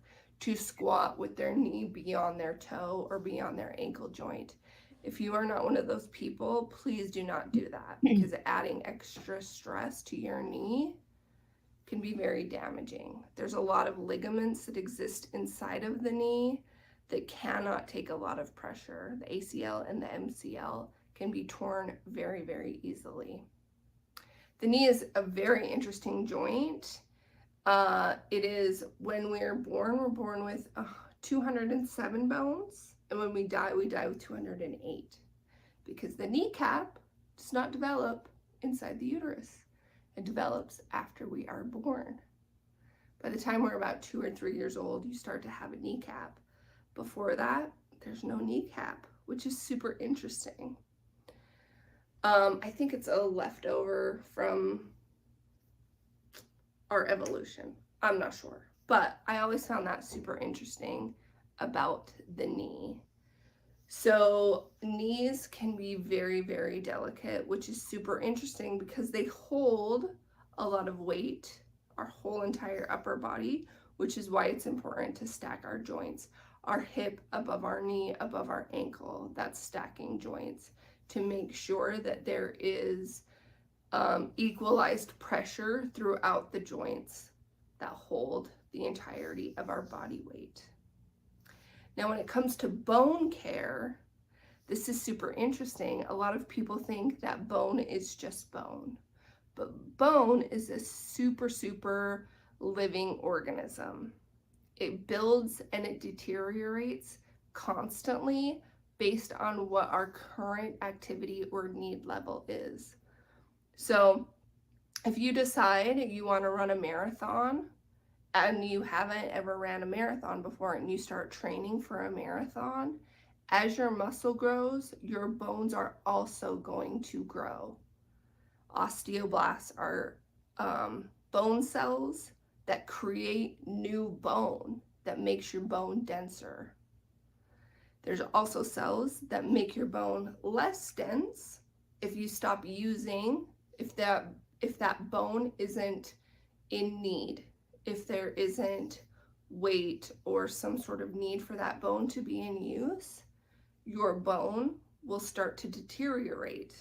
to squat with their knee beyond their toe or beyond their ankle joint. If you are not one of those people, please do not do that, because adding extra stress to your knee can be very damaging. There's a lot of ligaments that exist inside of the knee that cannot take a lot of pressure. The ACL and the MCL can be torn very, very easily. The knee is a very interesting joint. It is, when we're born with 207 bones, and when we die with 208, because the kneecap does not develop inside the uterus. It develops after we are born. By the time we're about 2 or 3 years old, you start to have a kneecap. Before that, there's no kneecap, which is super interesting. I think it's a leftover from our evolution. I'm not sure, but I always found that super interesting about the knee. So knees can be very, very delicate, which is super interesting because they hold a lot of weight, our whole entire upper body, which is why it's important to stack our joints. Our hip above our knee, above our ankle, that's stacking joints, to make sure that there is equalized pressure throughout the joints that hold the entirety of our body weight. Now, when it comes to bone care, this is super interesting. A lot of people think that bone is just bone, but bone is a super, super living organism. It builds and it deteriorates constantly based on what our current activity or need level is. So if you decide you want to run a marathon and you haven't ever ran a marathon before and you start training for a marathon, as your muscle grows, your bones are also going to grow. Osteoblasts are bone cells that create new bone that makes your bone denser. There's also cells that make your bone less dense if you stop using, if that bone isn't in need, if there isn't weight or some sort of need for that bone to be in use, your bone will start to deteriorate.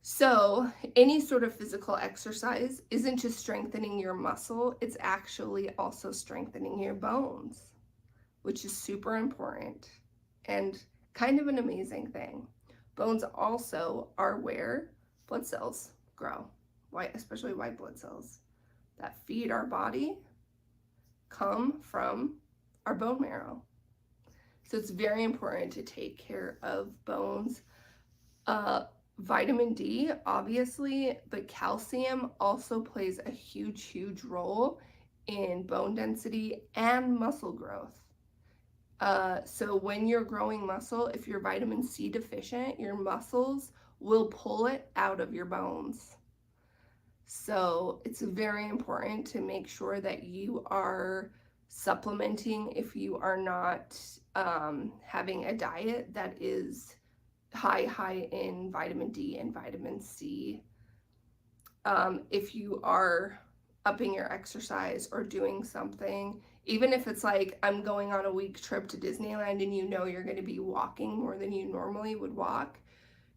So any sort of physical exercise isn't just strengthening your muscle, it's actually also strengthening your bones, which is super important and kind of an amazing thing. Bones also are where blood cells grow, especially white blood cells that feed our body come from our bone marrow. So it's very important to take care of bones. Vitamin D, obviously, but calcium also plays a huge, huge role in bone density and muscle growth. So when you're growing muscle, if you're vitamin C deficient, your muscles will pull it out of your bones. So it's very important to make sure that you are supplementing if you are not having a diet that is high in vitamin D and vitamin C. If you are upping your exercise or doing something, even if it's like I'm going on a week trip to Disneyland and you know you're going to be walking more than you normally would walk,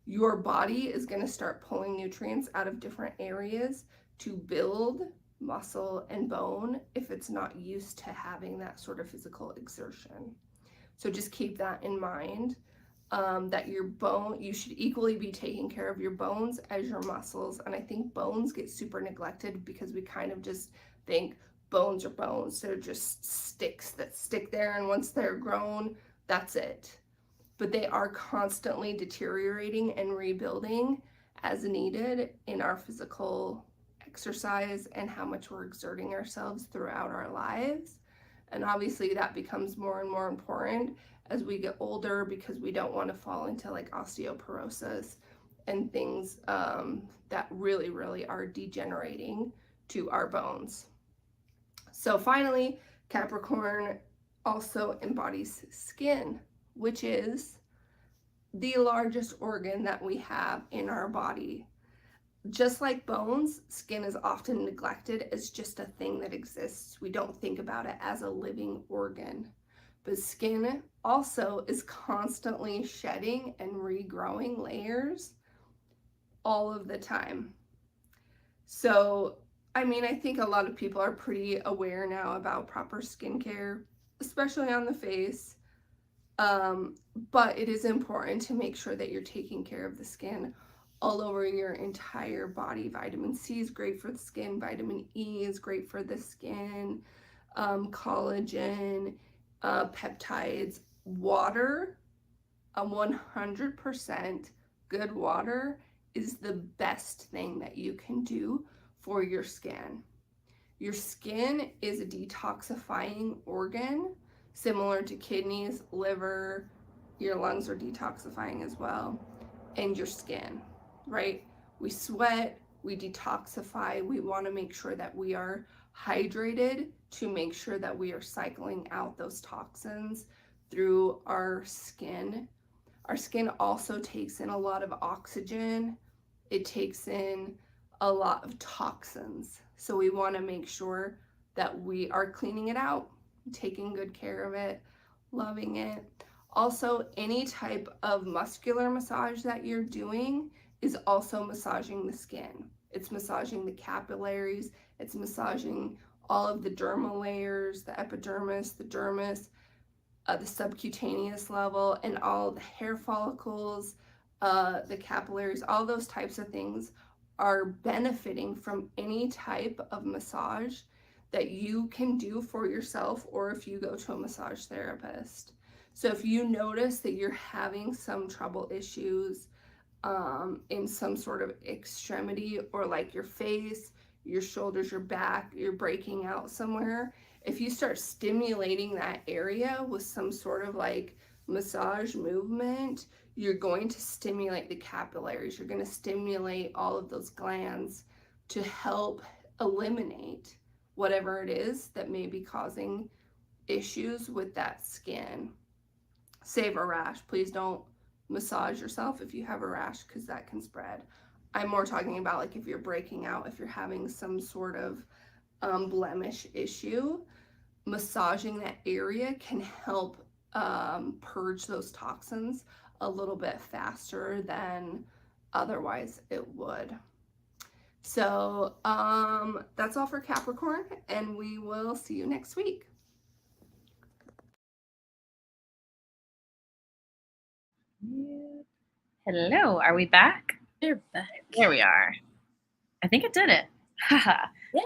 your body is going to start pulling nutrients out of different areas to build muscle and bone if it's not used to having that sort of physical exertion. So just keep that in mind. that you should equally be taking care of your bones as your muscles. And I think bones get super neglected because we kind of just think bones are bones. They're just sticks that stick there, and once they're grown, that's it. But they are constantly deteriorating and rebuilding as needed in our physical exercise and how much we're exerting ourselves throughout our lives. And obviously that becomes more and more important as we get older, because we don't want to fall into like osteoporosis and things that really, really are degenerating to our bones. So finally, Capricorn also embodies skin, which is the largest organ that we have in our body. Just like bones, skin is often neglected as just a thing that exists. We don't think about it as a living organ. But skin also is constantly shedding and regrowing layers all of the time. So, I mean, I think a lot of people are pretty aware now about proper skincare, especially on the face. But it is important to make sure that you're taking care of the skin all over your entire body. Vitamin C is great for the skin. Vitamin E is great for the skin. Collagen, peptides, water, 100% good water is the best thing that you can do for your skin. Your skin is a detoxifying organ, similar to kidneys, liver. Your lungs are detoxifying as well, and your skin, right? We sweat, we detoxify. We want to make sure that we are hydrated to make sure that we are cycling out those toxins through our skin. Our skin also takes in a lot of oxygen. It takes in a lot of toxins. So we want to make sure that we are cleaning it out, taking good care of it, loving it. Also, any type of muscular massage that you're doing is also massaging the skin. It's massaging the capillaries, it's massaging all of the dermal layers, the epidermis, the dermis, the subcutaneous level, and all the hair follicles, the capillaries, all those types of things are benefiting from any type of massage that you can do for yourself, or if you go to a massage therapist. So if you notice that you're having some trouble issues in some sort of extremity, or like your face, your shoulders, your back, you're breaking out somewhere, if you start stimulating that area with some sort of like massage movement, you're going to stimulate the capillaries. You're going to stimulate all of those glands to help eliminate whatever it is that may be causing issues with that skin. Save a rash. Please don't massage yourself if you have a rash, because that can spread. I'm more talking about like if you're breaking out, if you're having some sort of blemish issue, massaging that area can help purge those toxins a little bit faster than otherwise it would. So that's all for Capricorn, and we will see you next week. Hello, are we back? They're back. There we are. I think it did it.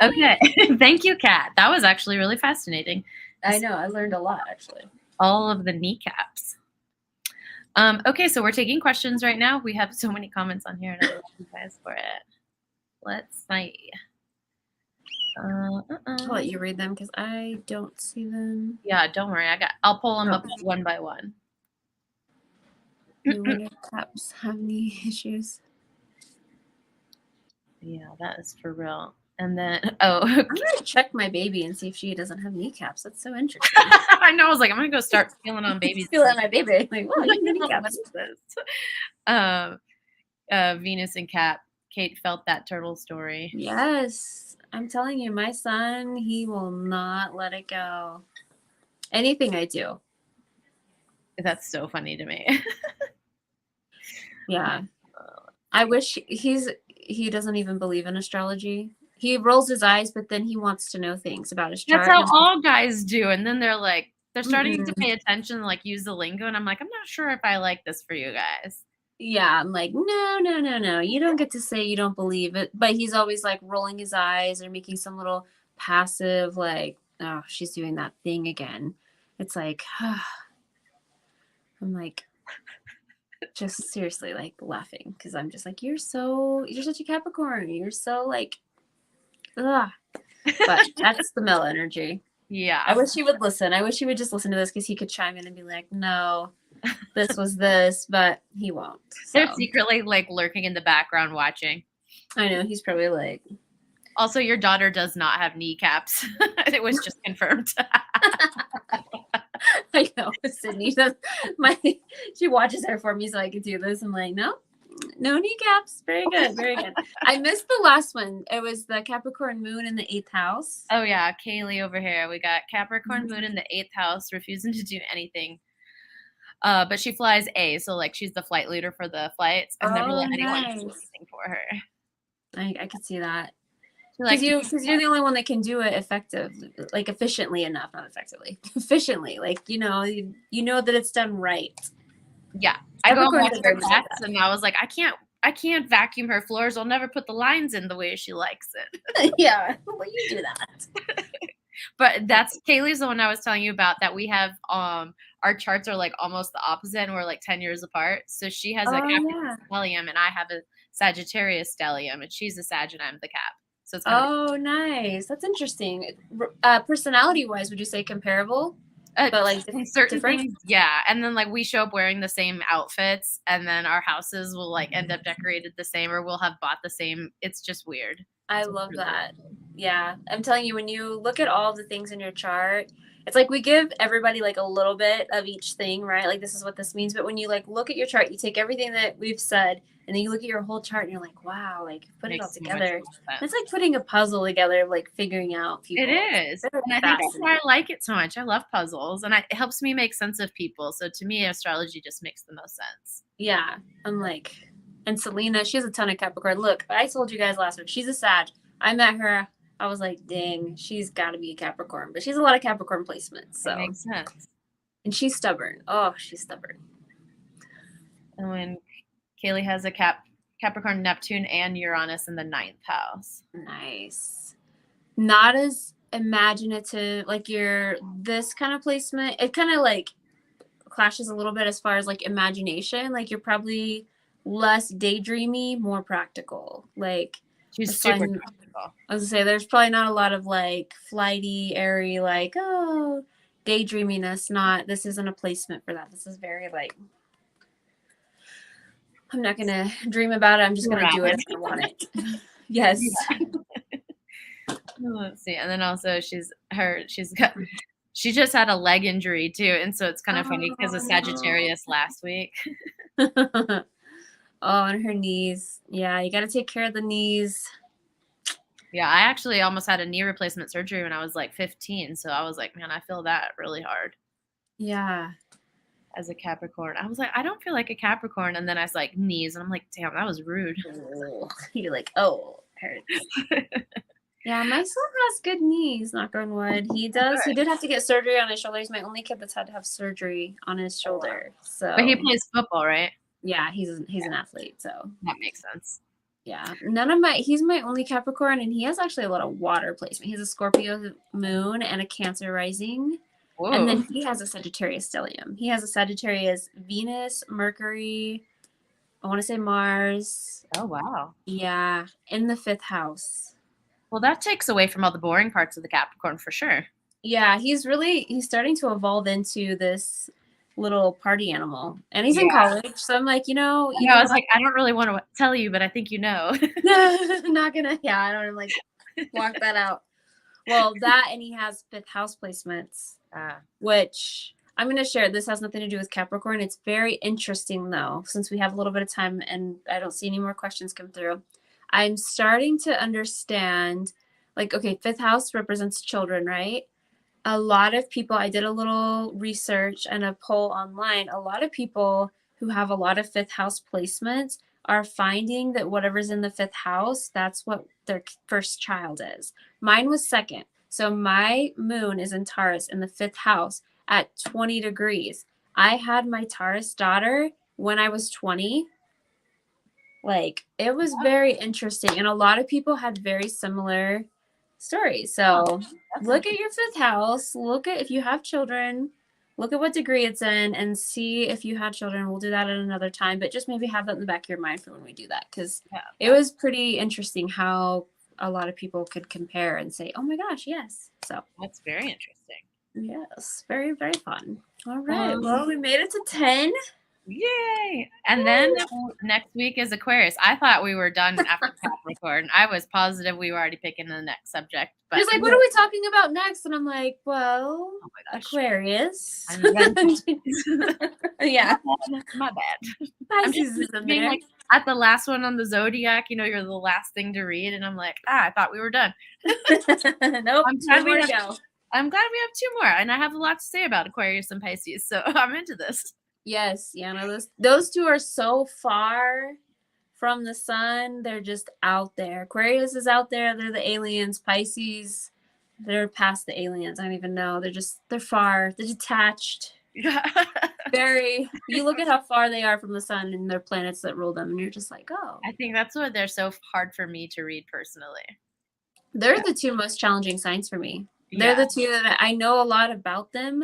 Okay. Thank you, Kat. That was actually really fascinating. I know. I learned a lot, actually. All of the kneecaps. Okay, so we're taking questions right now. We have so many comments on here, and I love you guys for it. Let's see. I'll let you read them because I don't see them. Yeah, don't worry. I'll pull them up one by one. No wonder caps have knee issues. Yeah, that is for real. And then, okay. I'm gonna check my baby and see if she doesn't have kneecaps. That's so interesting. I know. I was like, I'm gonna go start feeling on babies. Feeling my baby. Like, whoa, you have kneecaps. What is this? Venus and Cap. Kate felt that turtle story. Yes, I'm telling you, my son, he will not let it go. Anything I do. That's so funny to me. Yeah. I wish he doesn't even believe in astrology. He rolls his eyes, but then he wants to know things about his chart. That's how all guys do. And then they're like, They're starting to Mm-mm. pay attention, like use the lingo, and I'm like, I'm not sure if I like this for you guys. Yeah, I'm like, no, no, no, no. You don't get to say you don't believe it. But he's always like rolling his eyes or making some little passive, like, oh, she's doing that thing again. It's like, I'm like, just seriously like laughing because I'm just like, you're such a Capricorn. You're so like, ugh. But that's the male energy. Yeah. I wish he would listen. I wish he would just listen to this because he could chime in and be like, no, this was this, but he won't. They're So secretly like lurking in the background watching. I know he's probably like, Also, your daughter does not have kneecaps. It was just confirmed. I know, Sydney does she watches her for me so I can do this. I'm like, no kneecaps. Very good, very good. I missed the last one. It was the Capricorn moon in the 8th house. Oh yeah, Kaylee over here. We got Capricorn moon in the 8th house, refusing to do anything. But she flies A, so like she's the flight leader for the flights. I've never let anyone do anything for her. I could see that. Like, Because you're the only one that can do it efficiently enough, not effectively, efficiently. Like, you know that it's done right. yeah. I go and watch her Capricorns are class, like and I was like, I can't vacuum her floors. I'll never put the lines in the way she likes it. Yeah, well, you do that. But that's Kaylee's the one I was telling you about that we have our charts are like almost the opposite and we're like 10 years apart. So she has a Capricorn stellium and I have a Sagittarius stellium and she's a Sag and I'm the Cap. So it's nice. That's interesting. Personality wise, would you say comparable? But like in certain different? things, yeah. And then like we show up wearing the same outfits and then our houses will like end up decorated the same or we'll have bought the same. It's just weird. I love that. Yeah. I'm telling you, when you look at all the things in your chart, it's like we give everybody like a little bit of each thing, right? Like this is what this means. But when you like look at your chart, you take everything that we've said and then you look at your whole chart and you're like, wow, like put it all together. It's like putting a puzzle together, like figuring out people. It is. And I think that's why I like it so much. I love puzzles and it helps me make sense of people. So to me, astrology just makes the most sense. Yeah. I'm like, and Selena, she has a ton of Capricorn. Look, I told you guys last week, she's a Sag. I met her. I was like, dang, she's got to be a Capricorn. But she's a lot of Capricorn placements. So that makes sense. And she's stubborn. Oh, she's stubborn. And when Kaylee has a Capricorn, Neptune, and Uranus in the 9th house. Nice. Not as imaginative. Like this kind of placement, it kind of like clashes a little bit as far as like imagination. Like you're probably less daydreamy, more practical. Like she's super practical. I was gonna say there's probably not a lot of like flighty, airy, like daydreaminess. This isn't a placement for that. This is very like I'm not gonna dream about it. I'm just gonna do it if I want it. Yes. Yeah. Let's see. And then also she just had a leg injury too. And so it's kind of funny because of Sagittarius last week. Oh, and her knees. Yeah, you gotta take care of the knees. Yeah, I actually almost had a knee replacement surgery when I was like 15. So I was like, man, I feel that really hard. Yeah. As a Capricorn. I was like, I don't feel like a Capricorn. And then I was like, knees. And I'm like, damn, that was rude. You're like, oh, hurts. Yeah, my son has good knees, knock on wood. He does. He did have to get surgery on his shoulder. He's my only kid that's had to have surgery on his shoulder. So But he plays football, right? Yeah, he's an athlete, so that makes sense. Yeah. He's my only Capricorn and he has actually a lot of water placement. He has a Scorpio moon and a Cancer rising. Whoa. And then he has a Sagittarius stellium. He has a Sagittarius Venus, Mercury, I want to say Mars. Oh, wow. Yeah, in the 5th house. Well, that takes away from all the boring parts of the Capricorn for sure. Yeah, he's starting to evolve into this little party animal. And he's in college, so I'm like, I was like, I don't really want to tell you, but I think you know. Not gonna, I don't like block that out. Well, that and he has 5th house placements. Which I'm going to share. This has nothing to do with Capricorn. It's very interesting, though, since we have a little bit of time and I don't see any more questions come through. I'm starting to understand, like, okay, 5th house represents children, right? A lot of people, I did a little research and a poll online. A lot of people who have a lot of 5th house placements are finding that whatever's in the 5th house, that's what their first child is. Mine was 2nd. So my moon is in Taurus in the 5th house. at 20 degrees. I had my Taurus daughter when I was 20. Like, it was very interesting. And a lot of people had very similar stories. So look at your 5th house. Look at, if you have children, look at what degree it's in and see if you had children. We'll do that at another time, but just maybe have that in the back of your mind for when we do that. Because it was pretty interesting how a lot of people could compare and say, oh my gosh, yes. So that's very interesting. Yes, very, very fun. All right. Well, we made it to 10. Yay! And then next week is Aquarius. I thought we were done after Capricorn. I was positive we were already picking the next subject. But He's like, what are we talking about next? And I'm like, well, oh my gosh. Aquarius. Yeah. My bad. Pisces is in there. Like, at the last one on the zodiac, you know, you're the last thing to read. And I'm like, I thought we were done. Nope. I'm glad more to go. I'm glad we have 2 more. And I have a lot to say about Aquarius and Pisces. So I'm into this. Yes, Yana, those 2 are so far from the sun. They're just out there. Aquarius is out there. They're the aliens. Pisces, they're past the aliens. I don't even know. They're far. They're detached. You look at how far they are from the sun and their planets that rule them, and you're just like, oh. I think that's why they're so hard for me to read personally. They're the 2 most challenging signs for me. They're the 2 that I know a lot about them,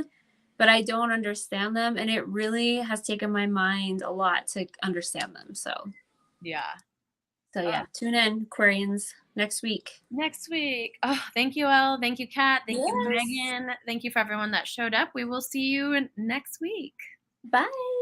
but I don't understand them. And it really has taken my mind a lot to understand them. So, yeah, tune in, Aquarians, next week. Oh, thank you, Elle. Thank you, Kat. Thank you, Megan. Thank you for everyone that showed up. We will see you next week. Bye.